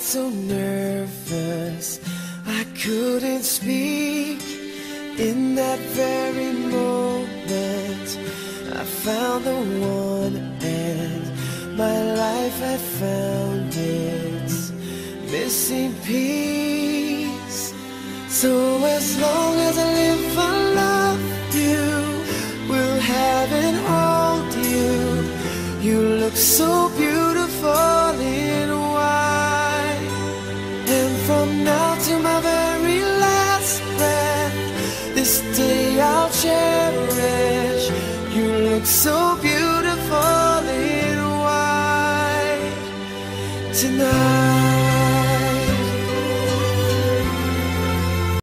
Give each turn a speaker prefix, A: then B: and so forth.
A: so nervous I couldn't speak. In that very moment I found the one, and my life had found its missing piece. So as long as I live I love you, will have and hold you. You look so beautiful in white, and from now to my very last breath, this day I'll cherish. You look so